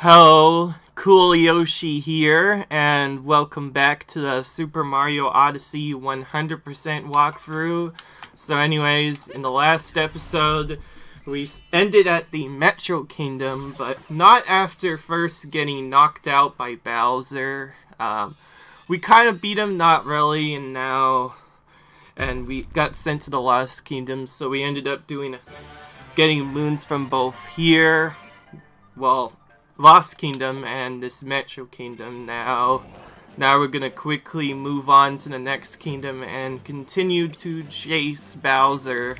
Hello, Cool Yoshi here, and welcome back to the Super Mario Odyssey 100% walkthrough. So anyways, in the last episode, we ended at the Metro Kingdom, but not after first getting knocked out by Bowser. We kind of beat him, not really, and we got sent to the Lost Kingdom, so we ended up getting moons from both here, Lost Kingdom and this Metro Kingdom. Now we're gonna quickly move on to the next kingdom and continue to chase Bowser.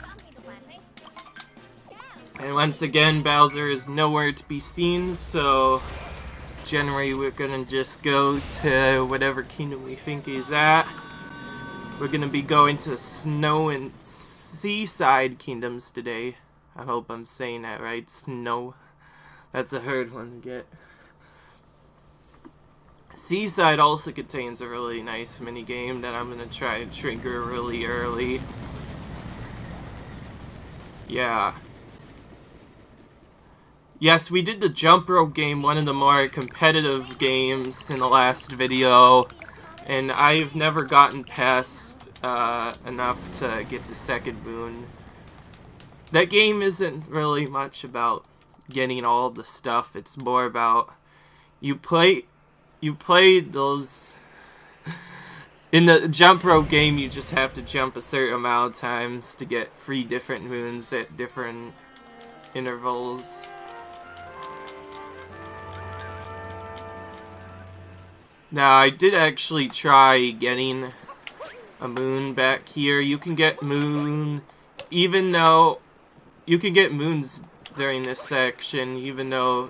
And once again, Bowser is nowhere to be seen, so generally we're gonna just go to whatever kingdom we think he's at. We're gonna be going to Snow and Seaside kingdoms today. I hope I'm saying that right. Snow. That's a hard one to get. Seaside also contains a really nice minigame that I'm going to try to trigger really early. Yeah. Yes, we did the jump rope game, one of the more competitive games in the last video. And I've never gotten past enough to get the second moon. That game isn't really much about getting all the stuff. It's more about you play those in the jump rope game. You just have to jump a certain amount of times to get 3 different moons at different intervals. Now I did actually try getting a moon back here. You can get moon even though you can get moons during this section, even though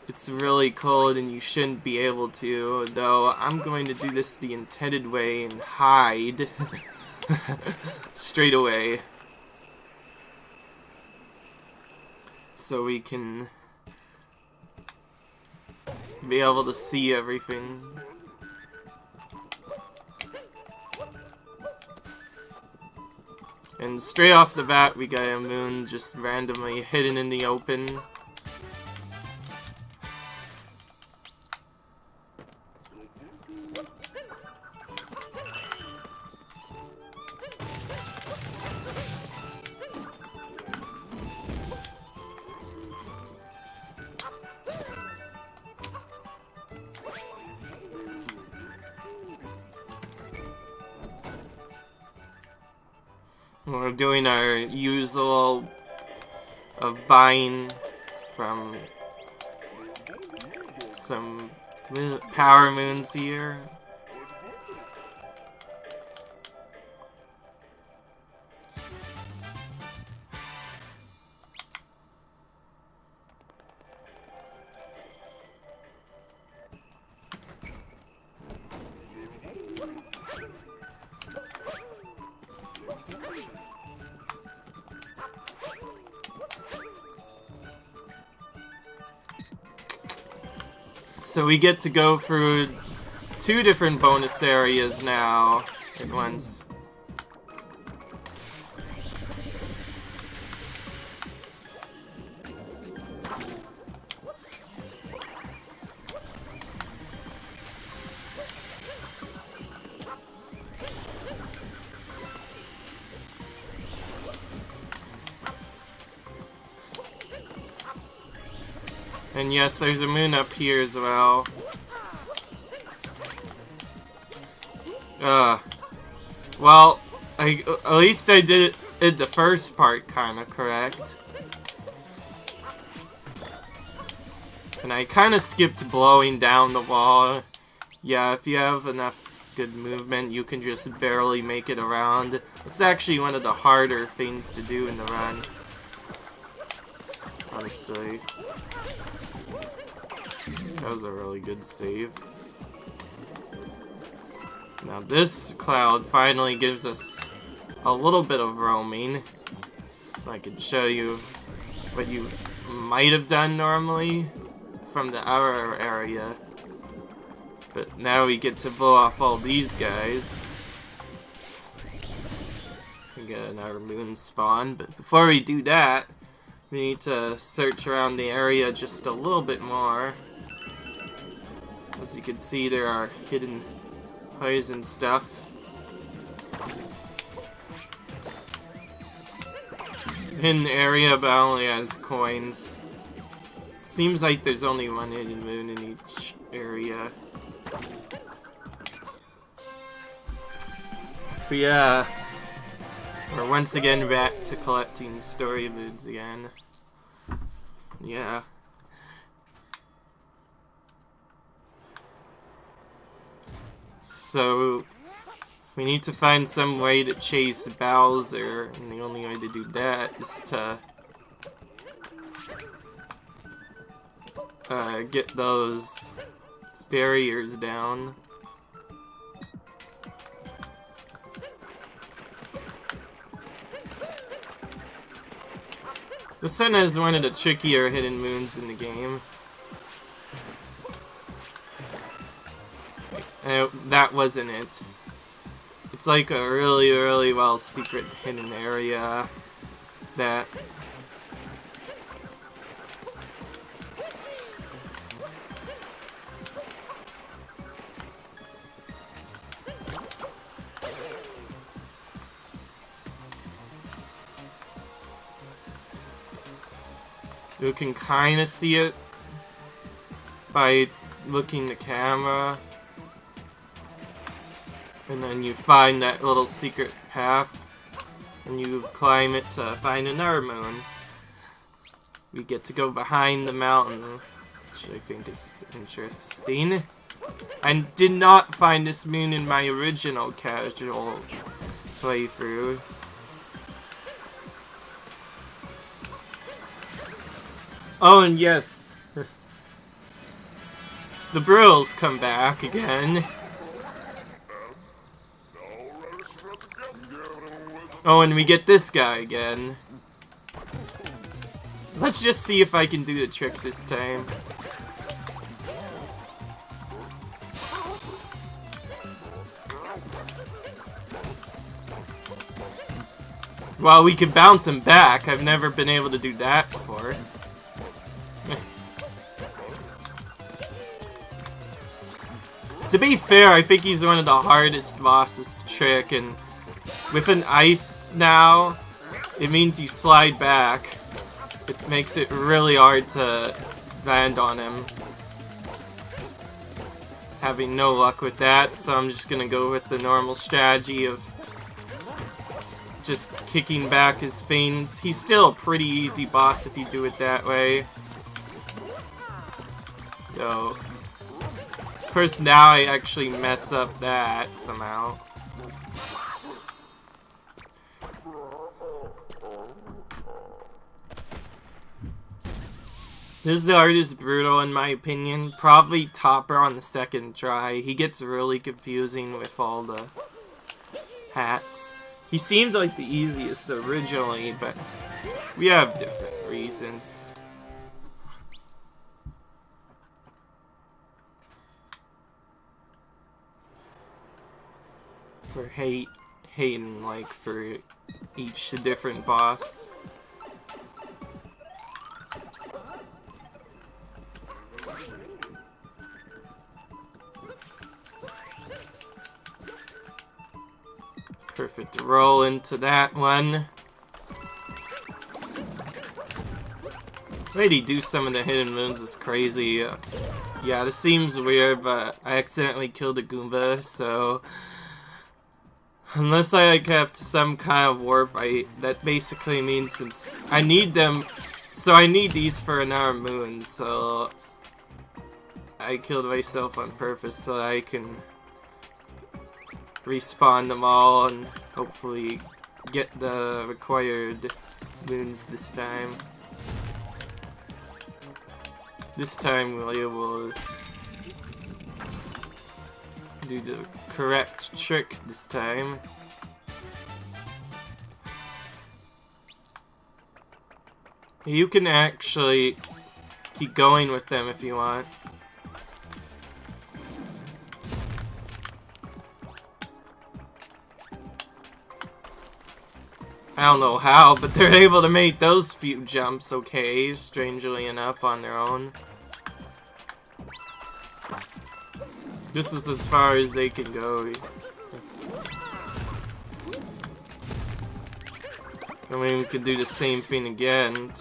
it's really cold and you shouldn't be able to, though I'm going to do this the intended way and hide straight away so we can be able to see everything. And straight off the bat, we got a moon just randomly hidden in the open. We're doing our usual of buying from some power moons here. So we get to go through 2 different bonus areas now at once. And yes, there's a moon up here as well. Well, at least I did the first part kinda correct. And I kinda skipped blowing down the wall. Yeah, if you have enough good movement, you can just barely make it around. It's actually one of the harder things to do in the run, honestly. That was a really good save. Now this cloud finally gives us a little bit of roaming, so I can show you what you might have done normally from the outer area. But now we get to blow off all these guys. We get another moon spawn, but before we do that, We need to search around the area just a little bit more. As you can see, there are hidden poison stuff. Hidden area, but only has coins. Seems like there's only one hidden moon in each area. But yeah, we're once again back to collecting story moons again. Yeah. So, we need to find some way to chase Bowser, and the only way to do that is to get those barriers down. The sun is one of the trickier hidden moons in the game. That wasn't it. It's like a really, really well secret hidden area that you can kind of see it by looking the camera. And then you find that little secret path, and you climb it to find another moon. We get to go behind the mountain, which I think is interesting. I did not find this moon in my original casual playthrough. Oh, and yes, the Brills come back again. Oh, and we get this guy again. Let's just see if I can do the trick this time. Well, we can bounce him back. I've never been able to do that before. To be fair, I think he's one of the hardest bosses to trick, and with an ice now, it means you slide back. It makes it really hard to land on him. Having no luck with that, so I'm just gonna go with the normal strategy of just kicking back his fins. He's still a pretty easy boss if you do it that way. So, of course now I actually mess up that somehow. This is the hardest Brutal in my opinion. Probably Topper on the second try. He gets really confusing with all the hats. He seemed like the easiest originally, but we have different reasons. For hating like for each different boss. Perfect to roll into that one. The way they do some of the hidden moons is crazy. Yeah, this seems weird, but I accidentally killed a Goomba, so unless I like have some kind of warp, that basically means since I need them, so I need these for another moon, so I killed myself on purpose so that I can respawn them all and hopefully get the required moons this time. This time we'll be able to do the correct trick this time. You can actually keep going with them if you want. I don't know how, but they're able to make those few jumps okay, strangely enough, on their own. This is as far as they can go. I mean, we could do the same thing again.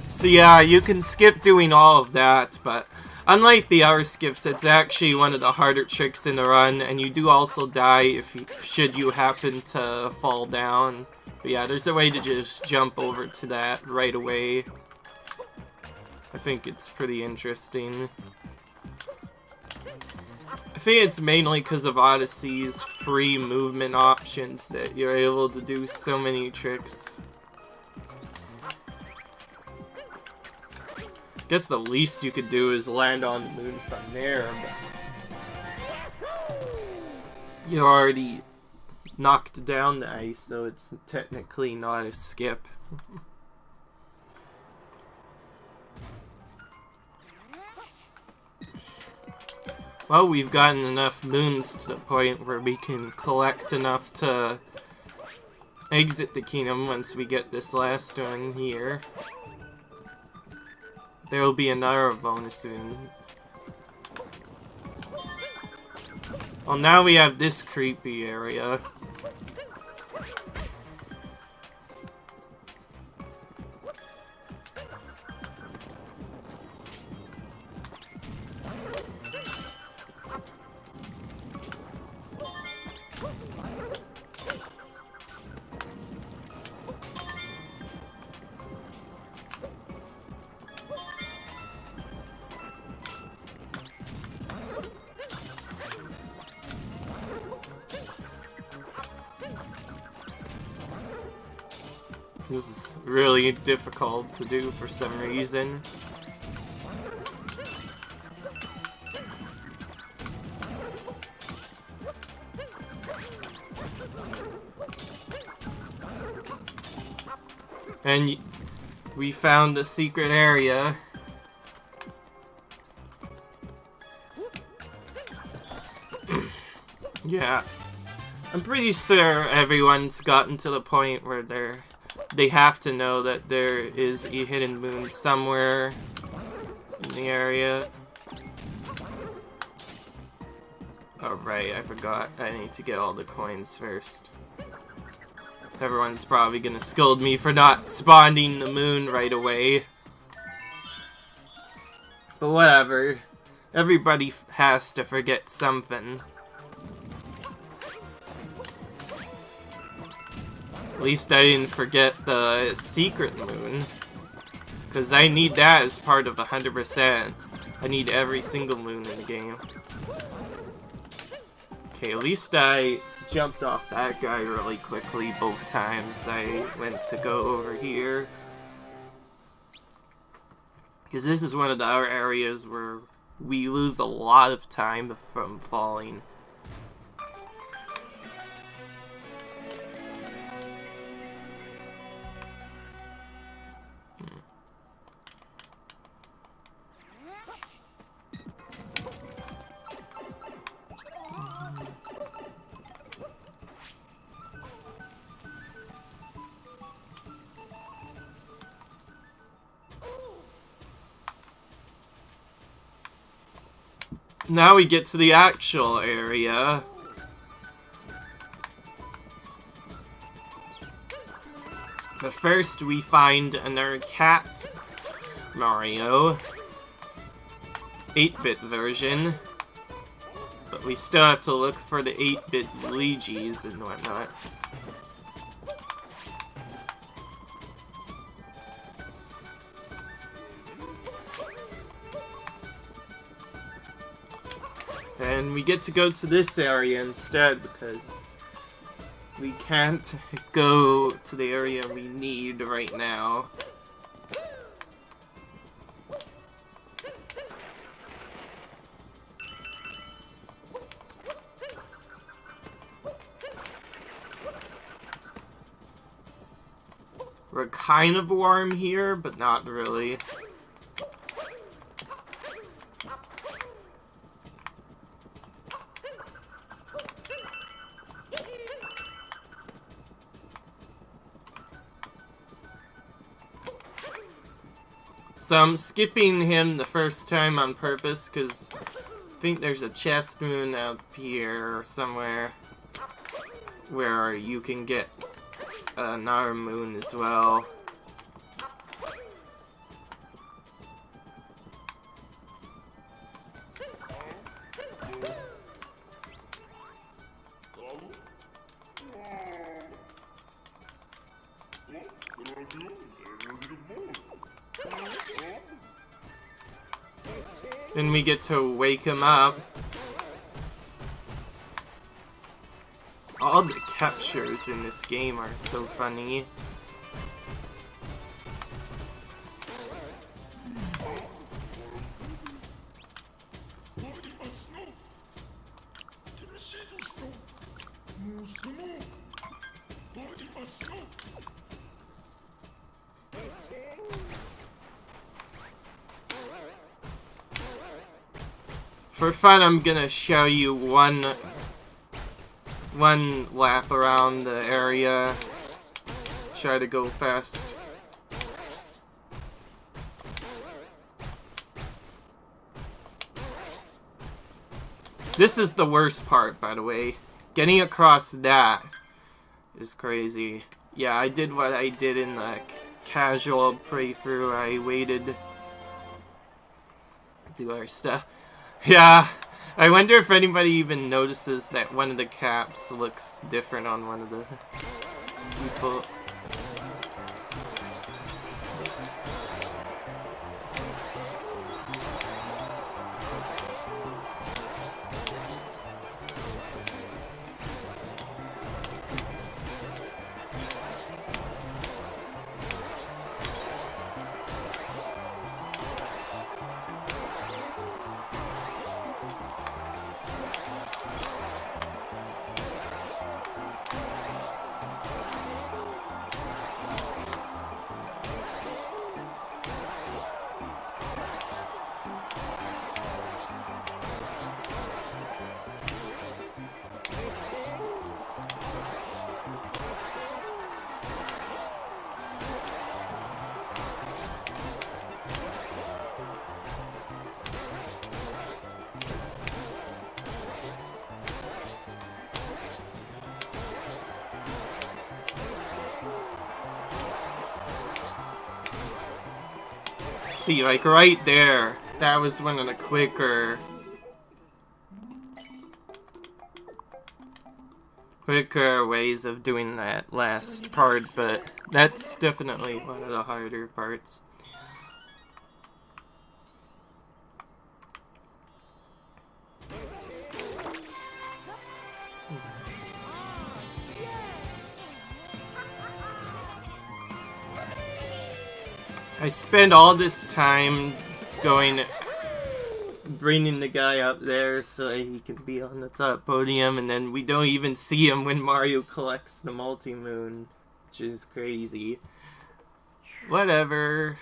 So yeah, you can skip doing all of that, but unlike the other skips, it's actually one of the harder tricks in the run, and you do also die if should you happen to fall down. But yeah, there's a way to just jump over to that right away. I think it's pretty interesting. I think it's mainly because of Odyssey's free movement options that you're able to do so many tricks. I guess the least you could do is land on the moon from there, but you already knocked down the ice, so it's technically not a skip. Well, we've gotten enough moons to the point where we can collect enough to exit the kingdom once we get this last one here. There will be another bonus soon. Well, now we have this creepy area. This is really difficult to do for some reason. And we found the secret area. Yeah. I'm pretty sure everyone's gotten to the point where they have to know that there is a hidden moon somewhere in the area. Oh right, I forgot. I need to get all the coins first. Everyone's probably gonna scold me for not spawning the moon right away. But whatever. Everybody has to forget something. At least I didn't forget the secret moon. Because I need that as part of 100%. I need every single moon in the game. Okay, at least I jumped off that guy really quickly both times I went to go over here. Because this is one of the other areas where we lose a lot of time from falling. Now we get to the actual area. But first we find another cat Mario 8-bit version. But we still have to look for the 8-bit Luigi's and whatnot. And we get to go to this area instead because we can't go to the area we need right now. We're kind of warm here, but not really. So I'm skipping him the first time on purpose, because I think there's a chest moon up here somewhere where you can get another moon as well. Then we get to wake him up. All the captures in this game are so funny. For fun, I'm gonna show you one lap around the area. Try to go fast. This is the worst part, by the way. Getting across that is crazy. Yeah, I did what I did in the casual playthrough. I waited to do our stuff. Yeah, I wonder if anybody even notices that one of the caps looks different on one of the people. See, like right there, that was one of the quicker ways of doing that last part, but that's definitely one of the harder parts. I spend all this time bringing the guy up there so that he can be on the top podium, and then we don't even see him when Mario collects the multi-moon, which is crazy. Whatever.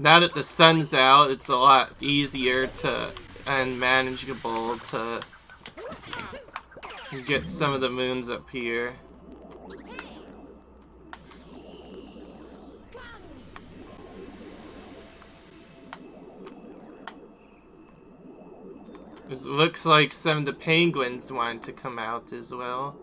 Now that the sun's out, it's a lot easier and manageable to get some of the moons up here. It looks like some of the penguins want to come out as well.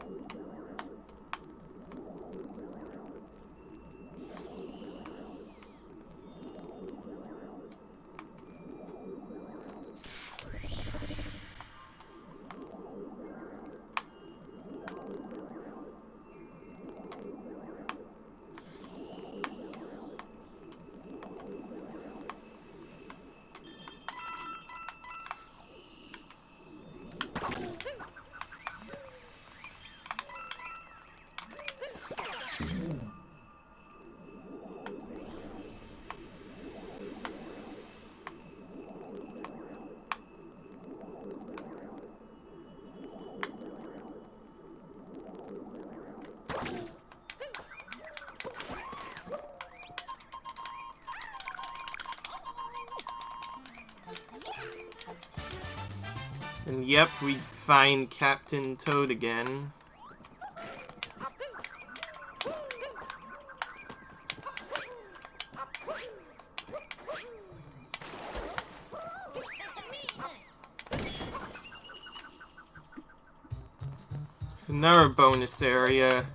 And yep, we find Captain Toad again. Another bonus area.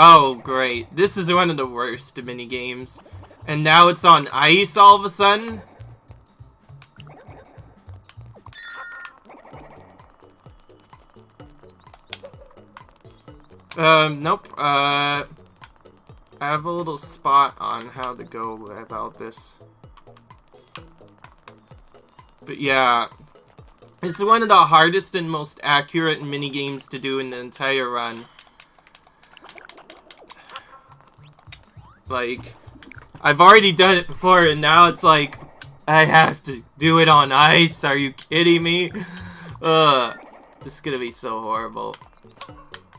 Oh, great. This is one of the worst mini games. And now it's on ice all of a sudden? Nope. I have a little spot on how to go about this. But yeah, this is one of the hardest and most accurate mini games to do in the entire run. Like, I've already done it before, and now it's like, I have to do it on ice. Are you kidding me? This is gonna be so horrible.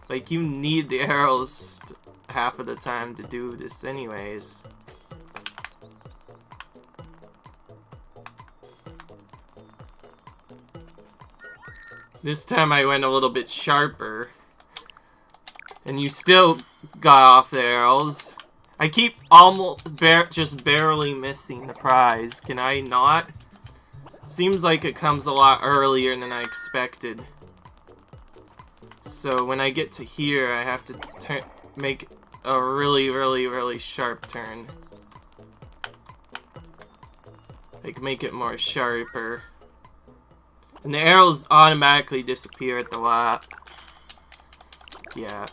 Like, you need the arrows half of the time to do this anyways. This time I went a little bit sharper. And you still got off the arrows. I keep almost just barely missing the prize. Can I not? Seems like it comes a lot earlier than I expected. So when I get to here, I have to make a really sharp turn. Like, make it more sharper. And the arrows automatically disappear at the lot. Yeah.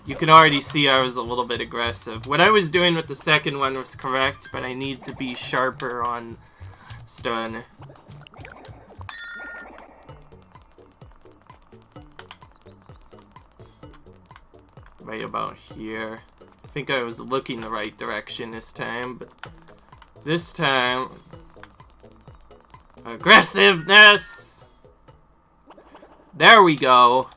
You can already see I was a little bit aggressive. What I was doing with the second one was correct, but I need to be sharper on stun. Right about here. I think I was looking the right direction this time, but this time... aggressiveness! There we go.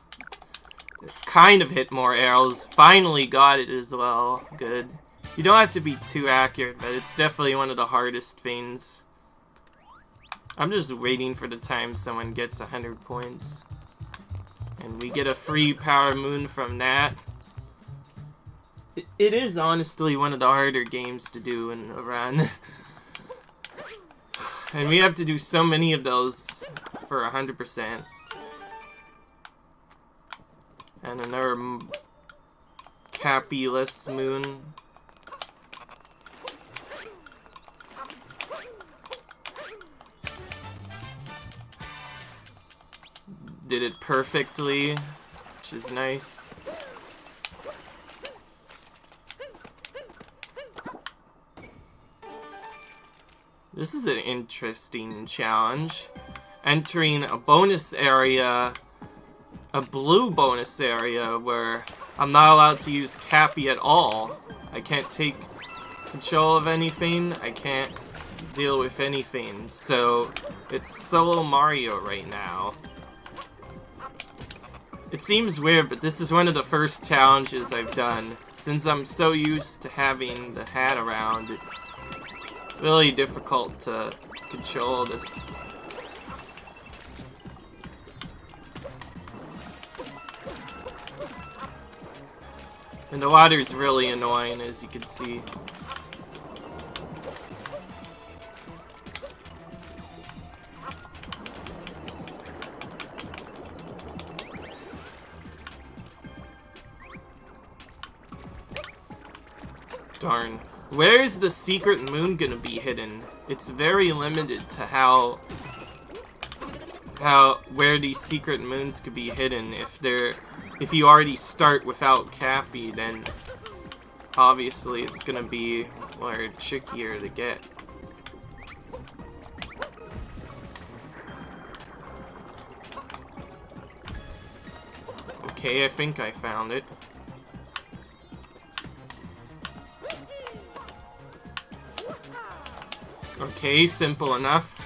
Kind of hit more arrows. Finally got it as well. Good. You don't have to be too accurate, but it's definitely one of the hardest things. I'm just waiting for the time someone gets 100 points. And we get a free power moon from that. It is honestly one of the harder games to do in a run. And we have to do so many of those for 100%. And another Cappy-less moon. Did it perfectly, which is nice. This is an interesting challenge. Entering a bonus area, a blue bonus area, where I'm not allowed to use Cappy at all. I can't take control of anything. I can't deal with anything. So, it's solo Mario right now. It seems weird, but this is one of the first challenges I've done. Since I'm so used to having the hat around, it's really difficult to control this. And the water's really annoying, as you can see. Darn. Where's the secret moon gonna be hidden? It's very limited to where these secret moons could be hidden. If you already start without Cappy, then obviously it's gonna be more trickier to get. Okay, I think I found it. Okay, simple enough.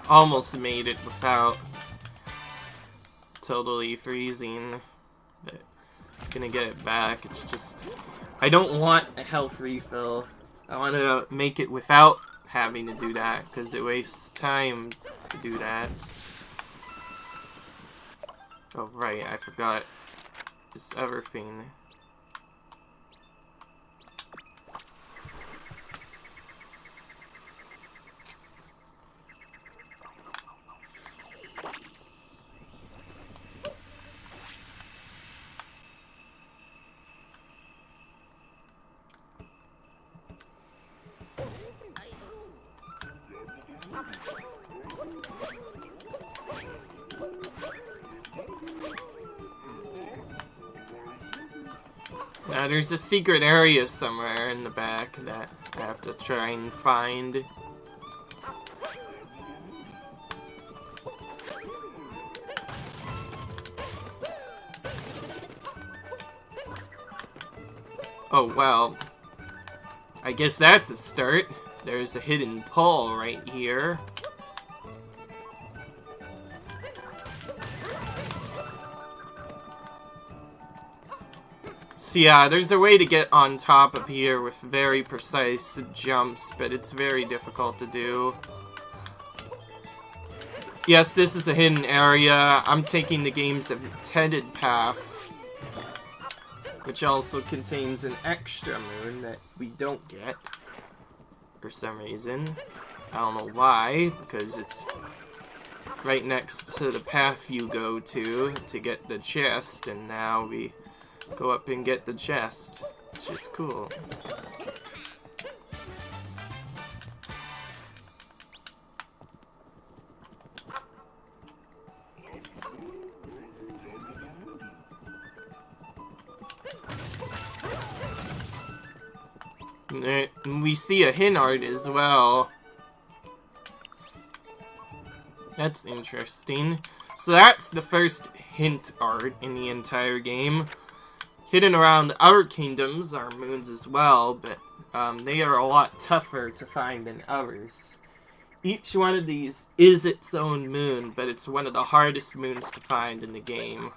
Almost made it without totally freezing, but I'm gonna get it back. It's just, I don't want a health refill. I want to make it without having to do that, because it wastes time to do that. Oh right, I forgot this other thing. There's a secret area somewhere in the back that I have to try and find. Oh, well. I guess that's a start. There's a hidden pole right here. So yeah, there's a way to get on top of here with very precise jumps, but it's very difficult to do. Yes, this is a hidden area. I'm taking the game's intended path, which also contains an extra moon that we don't get for some reason. I don't know why, because it's right next to the path you go to get the chest, and now we go up and get the chest, which is cool. And we see a hint art as well. That's interesting. So that's the first hint art in the entire game. Hidden around other kingdoms are moons as well, but they are a lot tougher to find than others. Each one of these is its own moon, but it's one of the hardest moons to find in the game.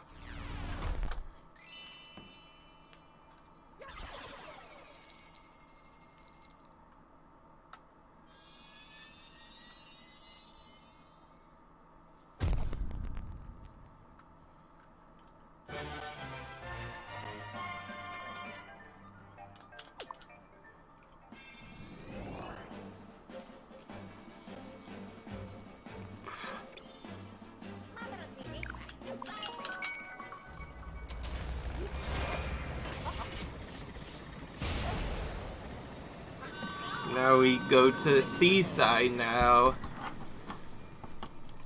Now we go to Seaside now.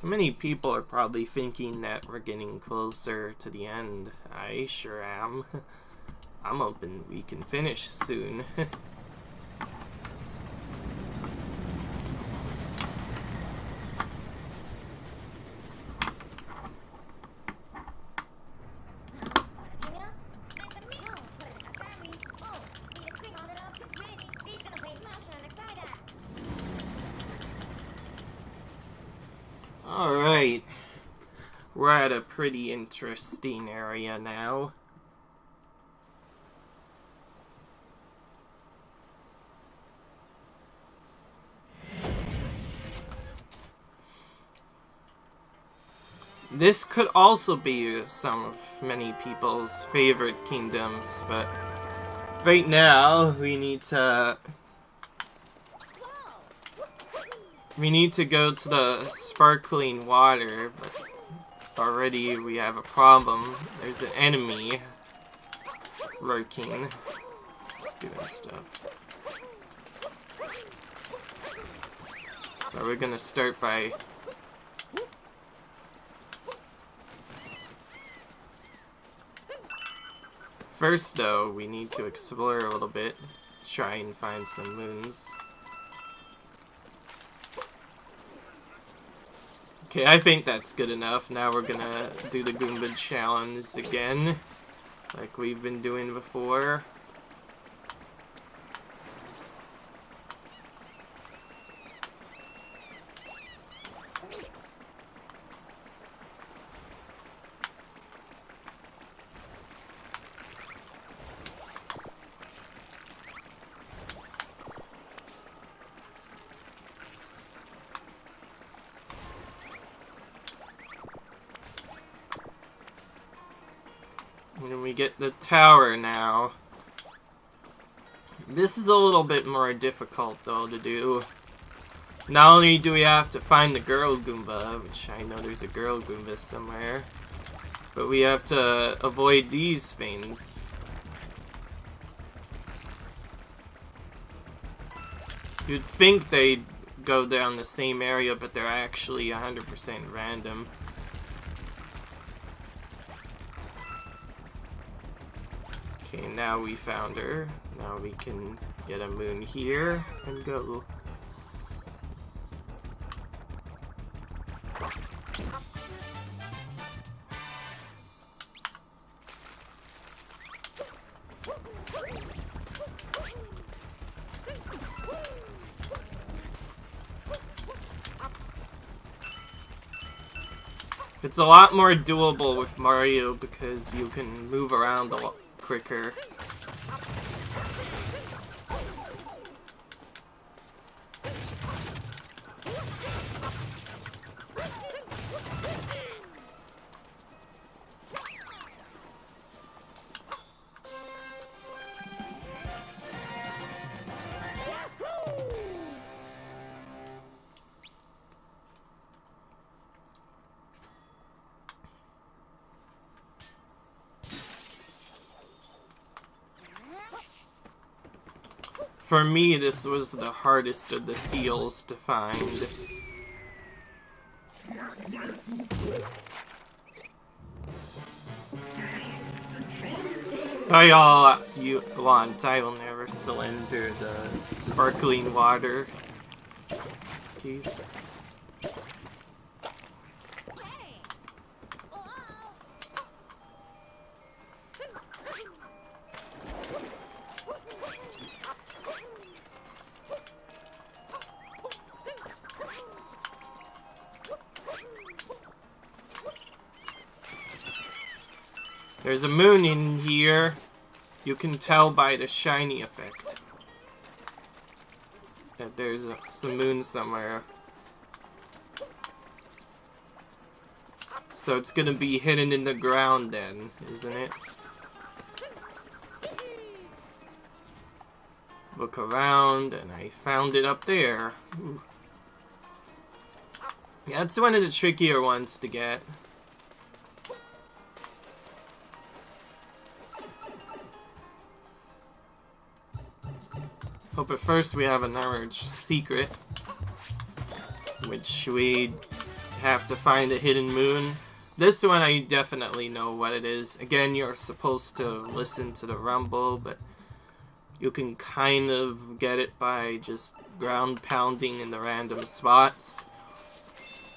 Many people are probably thinking that we're getting closer to the end. I sure am. I'm hoping we can finish soon. Alright, we're at a pretty interesting area now. This could also be some of many people's favorite kingdoms, but right now we need to go to the sparkling water, but already we have a problem. There's an enemy lurking. It's doing stuff. So we're gonna start by first, though, we need to explore a little bit, try and find some moons. Okay, I think that's good enough. Now we're gonna do the Goomba challenge again, like we've been doing before. we get the tower now. This is a little bit more difficult, though, to do. Not only do we have to find the girl Goomba, which I know there's a girl Goomba somewhere, but we have to avoid these things. You'd think they'd go down the same area, but they're actually 100% random. Okay, now we found her. Now we can get a moon here and go. It's a lot more doable with Mario because you can move around a lot quicker. For me, this was the hardest of the seals to find. By all you want, I will never surrender the sparkling water. In this case. There's a moon in here. You can tell by the shiny effect that there's some moon somewhere. So it's gonna be hidden in the ground then, isn't it? Look around, and I found it up there. Ooh. Yeah, it's one of the trickier ones to get. Oh, but first we have another secret, which we have to find a hidden moon. This one I definitely know what it is. Again, you're supposed to listen to the rumble, but you can kind of get it by just ground pounding in the random spots.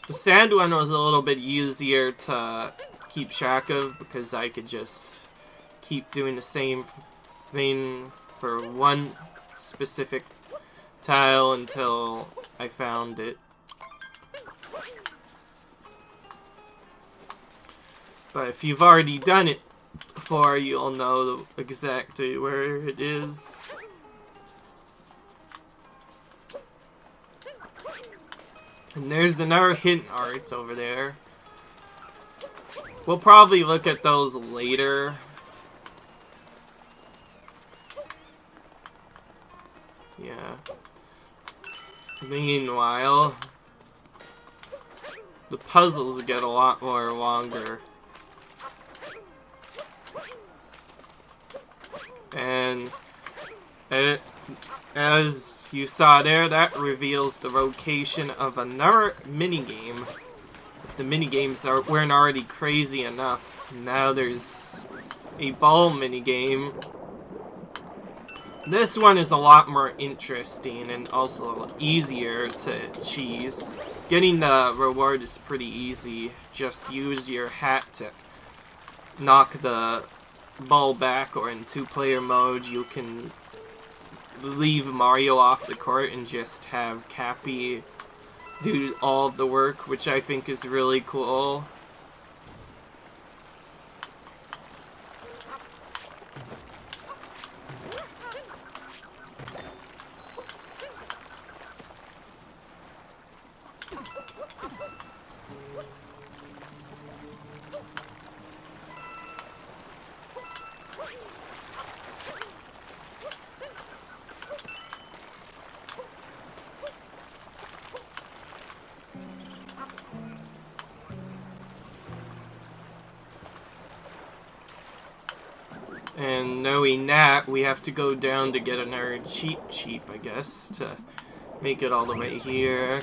The sand one was a little bit easier to keep track of because I could just keep doing the same thing for one specific tile until I found it. But if you've already done it before, you'll know exactly where it is. And there's another hint art over there. We'll probably look at those later. Yeah. Meanwhile, the puzzles get a lot more longer. And as you saw there, that reveals the location of another minigame. If the minigames weren't already crazy enough, now there's a ball minigame. This one is a lot more interesting and also easier to cheese. Getting the reward is pretty easy. Just use your hat to knock the ball back, or in two-player mode you can leave Mario off the court and just have Cappy do all of the work, which I think is really cool. And knowing that, we have to go down to get another cheap, I guess, to make it all the way here.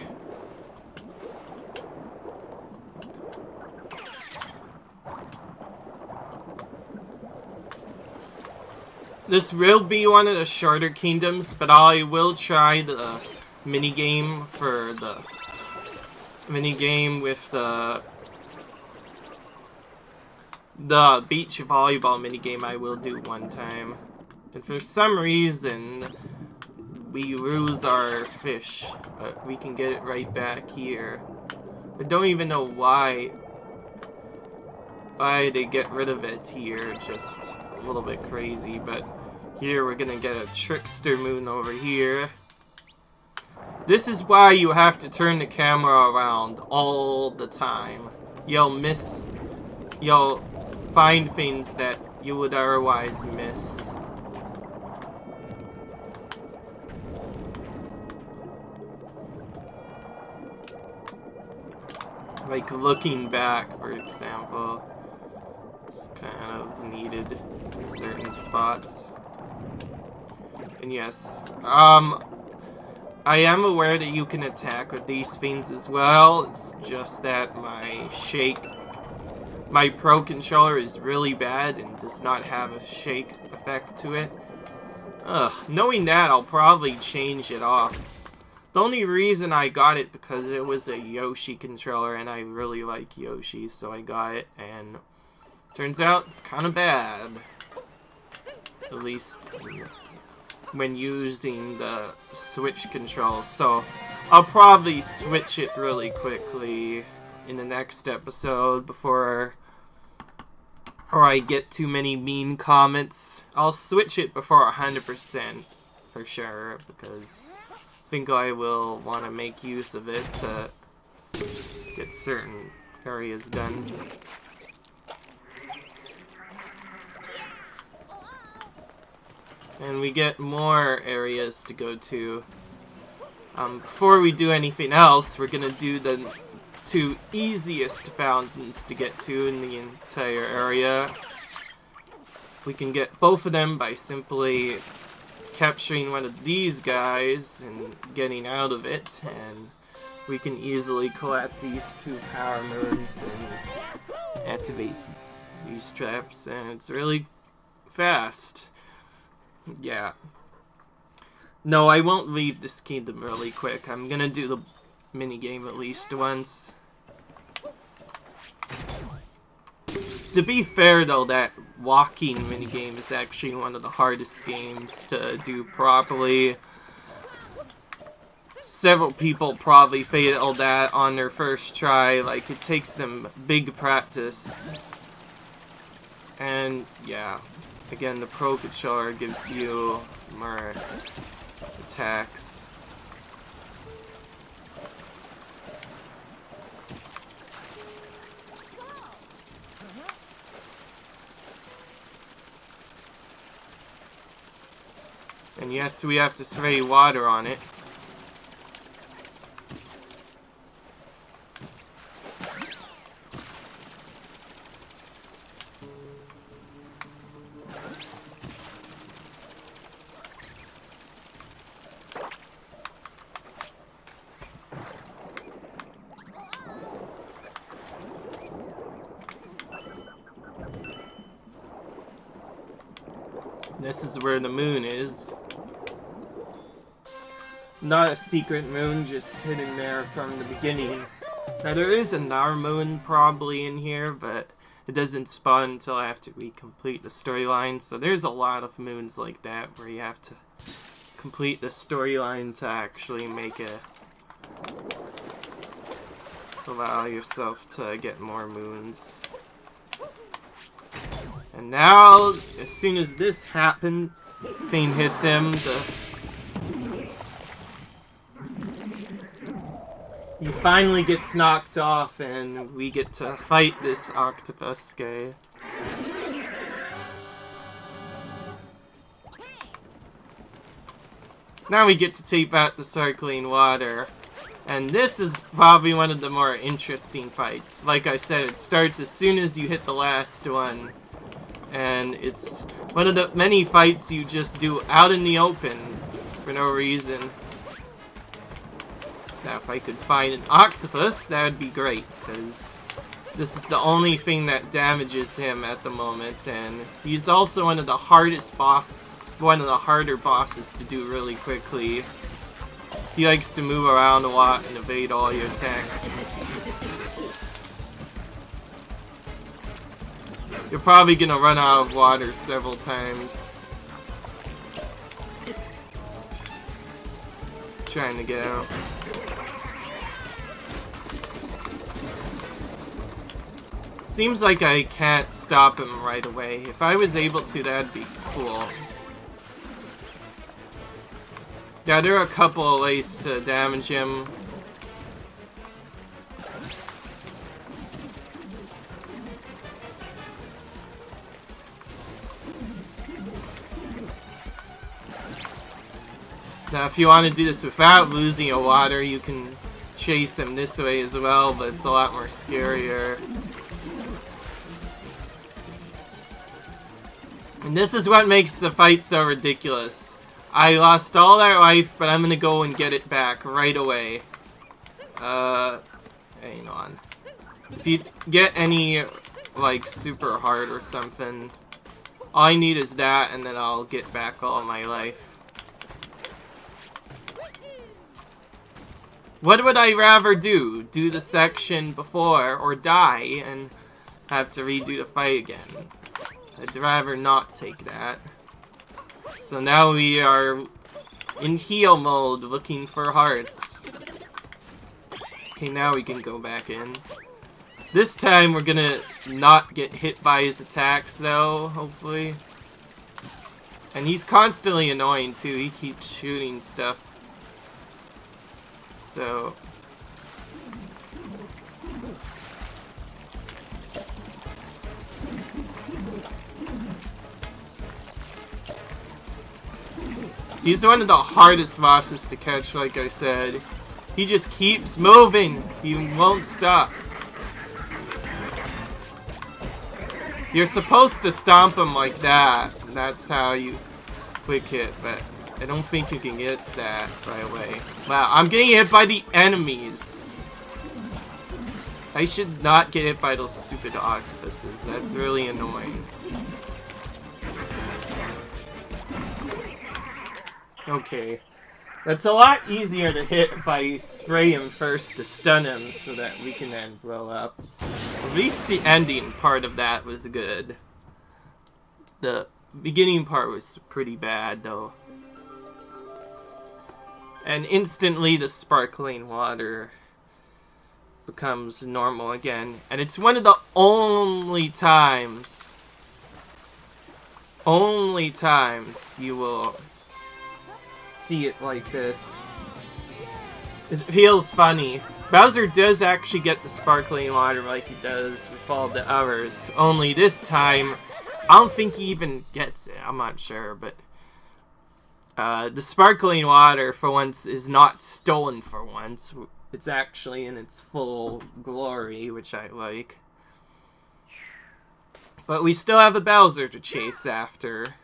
This will be one of the shorter kingdoms, but I will try the minigame for the minigame with the beach volleyball minigame I will do one time. And for some reason, we lose our fish, but we can get it right back here. I don't even know why they get rid of it here, just a little bit crazy, but here we're gonna get a trickster moon over here. This is why you have to turn the camera around all the time. You'll find things that you would otherwise miss. Like looking back, for example. It's kind of needed in certain spots. And yes, I am aware that you can attack with these things as well. It's just that my Pro controller is really bad and does not have a shake effect to it. Knowing that, I'll probably change it off. The only reason I got it because it was a Yoshi controller and I really like Yoshi, so I got it, and turns out it's kind of bad. At least when using the Switch controls, so I'll probably switch it really quickly in the next episode before I get too many mean comments. I'll switch it before 100% for sure, because I think I will want to make use of it to get certain areas done. And we get more areas to go to. Before we do anything else, we're gonna do the 2 easiest fountains to get to in the entire area. We can get both of them by simply capturing one of these guys and getting out of it, and we can easily collect these 2 power moons and activate these traps, and it's really fast. Yeah. No, I won't leave this kingdom really quick. I'm gonna do the minigame at least once. To be fair though, that walking minigame is actually one of the hardest games to do properly. Several people probably failed that on their first try. Like, it takes them big practice. And yeah. Again, the Pro controller gives you more attacks. And yes, we have to spray water on it. This is where the moon is. Not a secret moon, just hidden there from the beginning. Now there is another moon probably in here, but it doesn't spawn until after we complete the storyline. So there's a lot of moons like that where you have to complete the storyline to actually make it allow yourself to get more moons. And now, as soon as this happened, thing hits him, he finally gets knocked off, and we get to fight this octopus guy. Now we get to tape out the circling water. And this is probably one of the more interesting fights. Like I said, it starts as soon as you hit the last one. and it's one of the many fights you just do out in the open for no reason. Now, if I could find an octopus, that would be great, because this is the only thing that damages him at the moment, and he's also one of the harder bosses to do really quickly. He likes to move around a lot and evade all your attacks. You're probably gonna run out of water several times. Trying to get out. Seems like I can't stop him right away. If I was able to, that'd be cool. Yeah, there are a couple of ways to damage him. Now, if you want to do this without losing a water, you can chase him this way as well, but it's a lot more scarier. And this is what makes the fight so ridiculous. I lost all that life, but I'm gonna go and get it back right away. Hang on. If you get any, like, super hard or something, all I need is that, and then I'll get back all my life. What would I rather do? Do the section before, or die, and have to redo the fight again? I'd rather not take that. So now we are in heal mode, looking for hearts. Okay, now we can go back in. This time we're gonna not get hit by his attacks, though, hopefully. And he's constantly annoying, too. He keeps shooting stuff. So... he's one of the hardest bosses to catch, like I said. He just keeps moving. He won't stop. You're supposed to stomp him like that. That's how you quick hit, but I don't think you can get that right away. Wow, I'm getting hit by the enemies. I should not get hit by those stupid octopuses. That's really annoying. Okay. That's a lot easier to hit if I spray him first to stun him so that we can then blow up. At least the ending part of that was good. The beginning part was pretty bad, though. And instantly the sparkling water becomes normal again. And it's one of the only times you will see it like this. It feels funny. Bowser does actually get the sparkling water like he does with all the others. Only this time, I don't think he even gets it. I'm not sure, but the sparkling water, for once, is not stolen for once. It's actually in its full glory, which I like. But we still have a Bowser to chase after.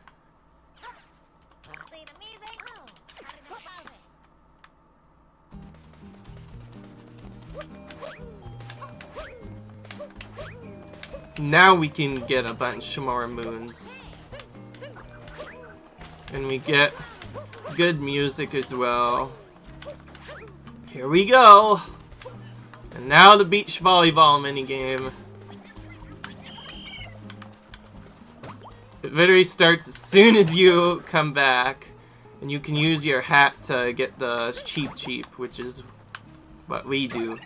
Now we can get a bunch more moons. And we get good music as well. Here we go! And now the beach volleyball minigame. It literally starts as soon as you come back. And you can use your hat to get the cheap, which is what we do.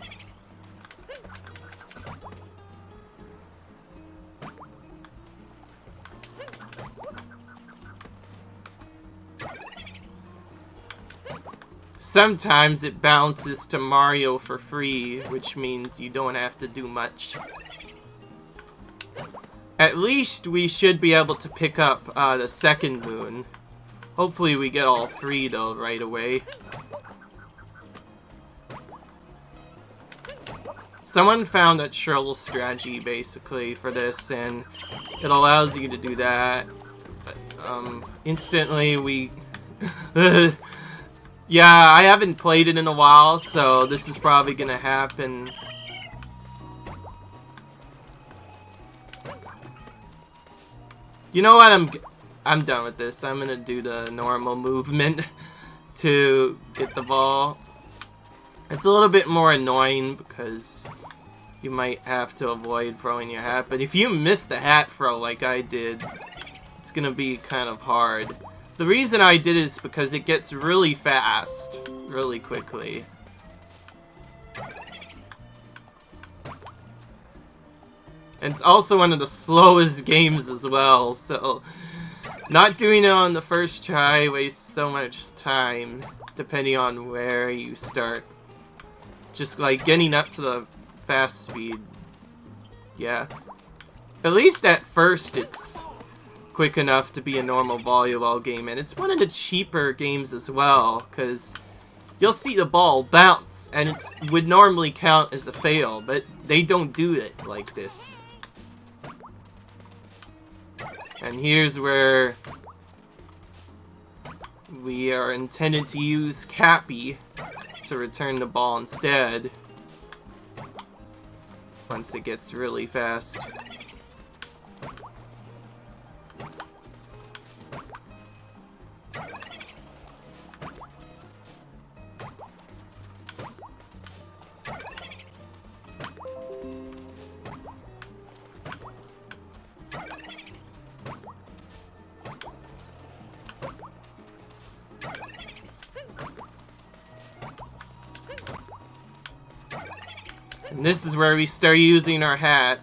Sometimes it bounces to Mario for free, which means you don't have to do much. At least we should be able to pick up the second moon. Hopefully we get all three, though, right away. Someone found a troll strategy basically for this, and it allows you to do that. But, instantly we... Yeah, I haven't played it in a while, so this is probably gonna happen. You know what? I'm done with this. I'm gonna do the normal movement to get the ball. It's a little bit more annoying because you might have to avoid throwing your hat, but if you miss the hat throw like I did, it's gonna be kind of hard. The reason I did is because it gets really fast, really quickly. And it's also one of the slowest games as well, so not doing it on the first try wastes so much time, depending on where you start. Just like getting up to the fast speed. Yeah. At least at first it's quick enough to be a normal volleyball game, and it's one of the cheaper games as well, because you'll see the ball bounce, and it would normally count as a fail, but they don't do it like this. And here's where we are intended to use Cappy to return the ball instead, once it gets really fast. And this is where we start using our hat.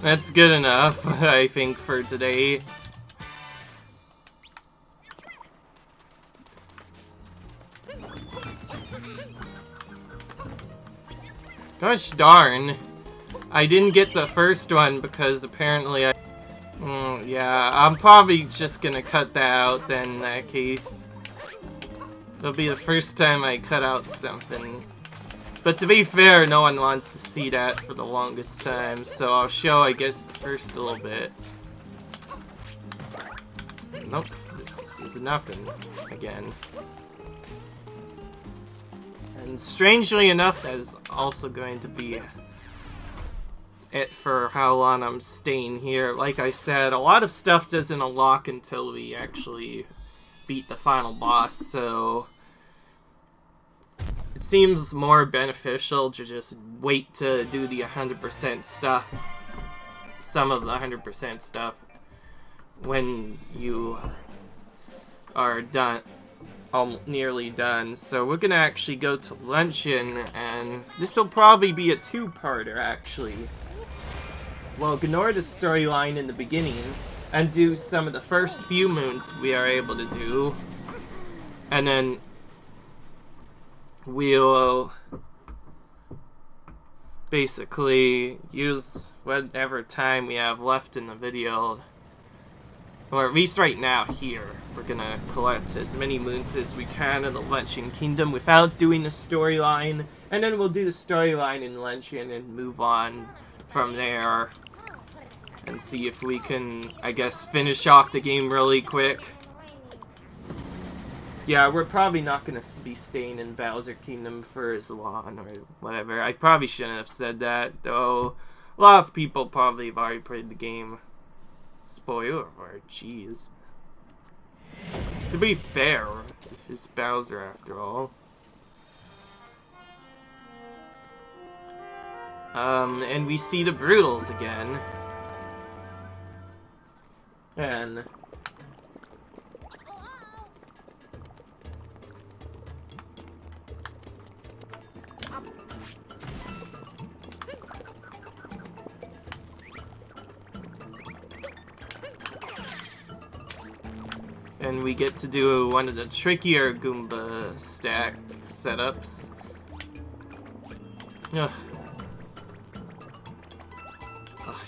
That's good enough, I think, for today. Gosh darn. I didn't get the first one because apparently I... yeah, I'm probably just gonna cut that out then in that case. It'll be the first time I cut out something. But to be fair, no one wants to see that for the longest time, so I'll show, I guess, the first a little bit. Nope, this is nothing again. And strangely enough, that is also going to be it for how long I'm staying here. Like I said, a lot of stuff doesn't unlock until we actually beat the final boss, so it seems more beneficial to just wait to do the 100% stuff, some of the 100% stuff, when you are done, nearly done. So we're gonna actually go to luncheon, and this will probably be a two-parter, actually. We'll ignore the storyline in the beginning and do some of the first few moons we are able to do, and then we'll basically use whatever time we have left in the video, or at least right now here. We're gonna collect as many moons as we can in the Luncheon Kingdom without doing the storyline, and then we'll do the storyline in Luncheon and move on from there and see if we can, I guess, finish off the game really quick. Yeah, we're probably not going to be staying in Bowser Kingdom for as long or whatever. I probably shouldn't have said that, though. A lot of people probably have already played the game. Spoiler alert, jeez. To be fair, it's Bowser after all. And we see the Brutals again. And we get to do one of the trickier Goomba stack setups. Ugh.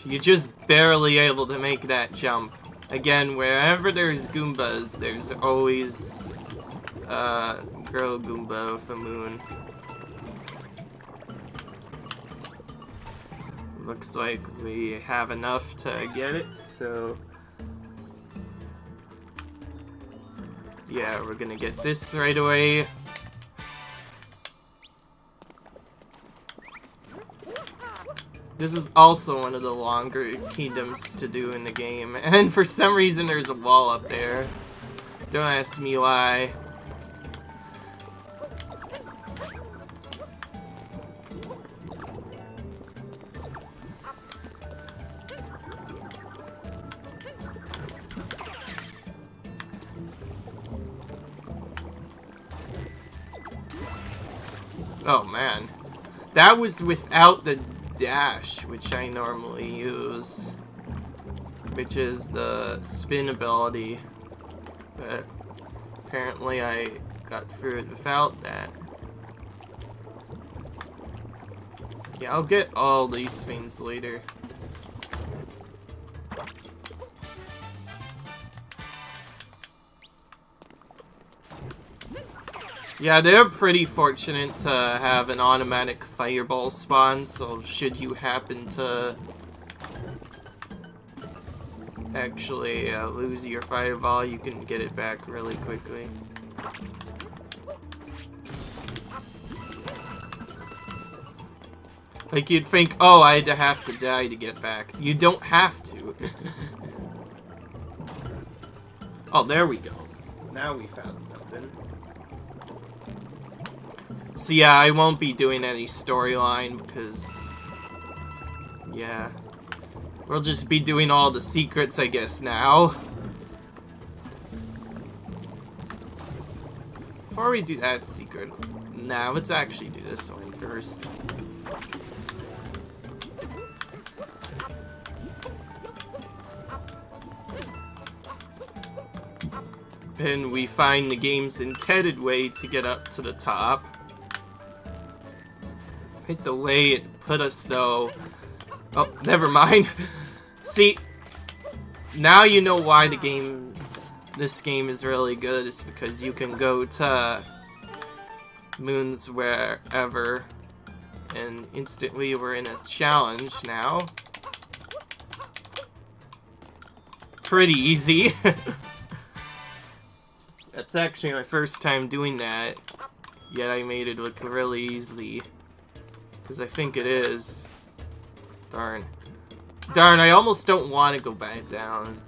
You're just barely able to make that jump. Again, wherever there's Goombas, there's always Girl Goomba with a moon. Looks like we have enough to get it, so yeah, we're gonna get this right away. This is also one of the longer kingdoms to do in the game, and for some reason there's a wall up there. Don't ask me why. Oh man, that was without the dash, which I normally use, which is the spin ability, but apparently I got through it without that. Yeah, I'll get all these things later. Yeah, they're pretty fortunate to have an automatic fireball spawn, so should you happen to actually lose your fireball, you can get it back really quickly. Like, you'd think, oh, I'd have to die to get back. You don't have to. Oh, there we go. Now we found something. So yeah, I won't be doing any storyline because, yeah, we'll just be doing all the secrets, I guess, now. Before we do that secret, nah, let's actually do this one first. And we find the game's intended way to get up to the top. Hit the way it put us, though. Oh, never mind. See, now you know why this game is really good. It's because you can go to moons wherever, and instantly we're in a challenge now. Pretty easy. That's actually my first time doing that, yet I made it look really easy. Because I think it is. Darn. Darn, I almost don't want to go back down.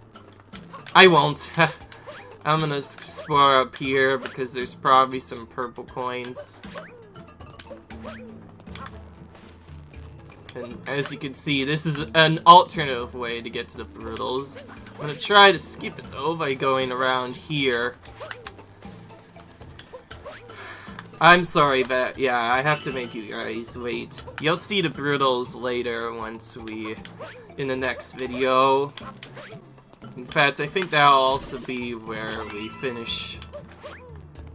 I won't. I'm gonna explore up here because there's probably some purple coins. And as you can see, this is an alternative way to get to the Brutals. I'm gonna try to skip it though by going around here. I'm sorry, but yeah, I have to make you guys wait. You'll see the Brutals later once in the next video. In fact, I think that'll also be where we finish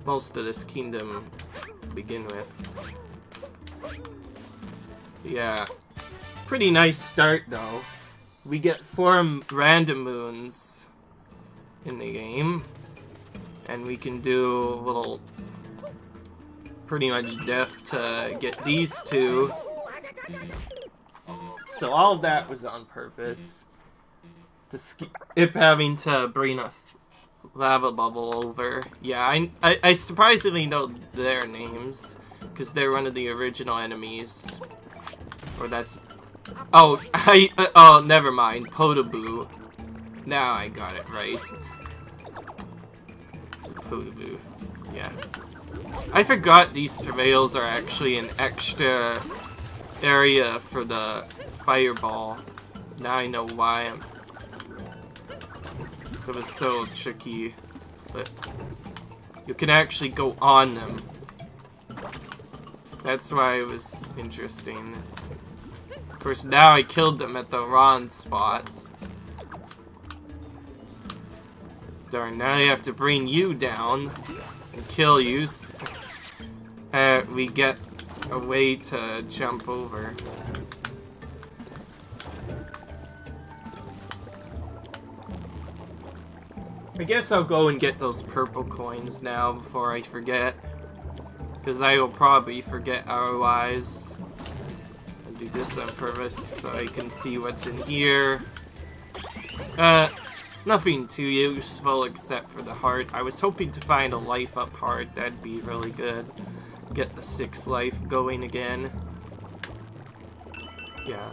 most of this kingdom to begin with. Yeah, pretty nice start though. We get 4 random moons in the game, and we can do little pretty much death to get these 2. So all of that was on purpose. To skip having to bring lava bubble over. Yeah, I surprisingly know their names, because they're one of the original enemies. Or that's... Oh, oh, never mind. Podoboo. Now I got it right. Podoboo. Yeah. I forgot these travails are actually an extra area for the fireball. Now I know why it was so tricky. But you can actually go on them. That's why it was interesting. Of course, now I killed them at the wrong spots. Darn, now I have to bring you down and kill you. We get a way to jump over. I guess I'll go and get those purple coins now before I forget. Because I will probably forget otherwise. I'll do this on purpose so I can see what's in here. Nothing too useful except for the heart. I was hoping to find a life up heart. That'd be really good. Get the 6 life going again. Yeah.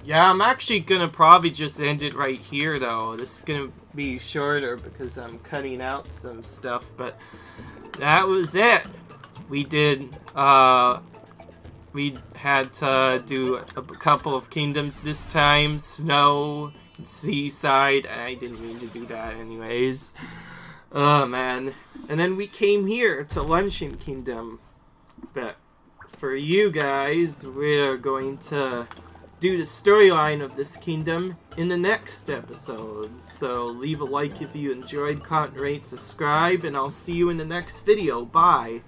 Yeah, I'm actually gonna probably just end it right here though. This is gonna be shorter because I'm cutting out some stuff, but that was it. We did, we had to do a couple of kingdoms this time. Snow, Seaside. I didn't mean to do that anyways. Oh man. And then we came here to Luncheon Kingdom. But for you guys, we're going to do the storyline of this kingdom in the next episode. So leave a like if you enjoyed, comment, rate, subscribe, and I'll see you in the next video. Bye.